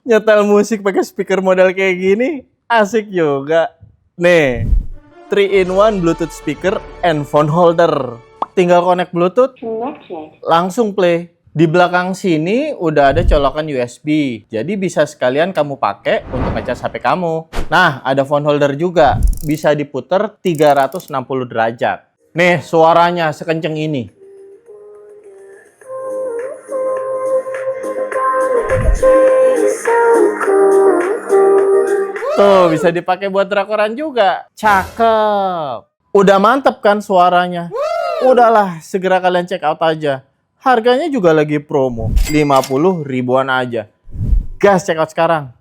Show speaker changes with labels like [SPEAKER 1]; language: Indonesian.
[SPEAKER 1] Nyetel musik pakai speaker model kayak gini asik juga. Nih, 3-in-1 Bluetooth speaker and phone holder. Tinggal connect Bluetooth, langsung play. Di belakang sini udah ada colokan USB. Jadi bisa sekalian kamu pakai untuk ngecas HP kamu. Nah, ada phone holder juga. Bisa diputer 360 derajat. Nih, suaranya sekenceng ini. Tuh, bisa dipakai buat drakoran juga. Cakep. Udah mantep kan suaranya? Udahlah, segera kalian check out aja. Harganya juga lagi promo, 50 ribuan aja. Gas, check out sekarang.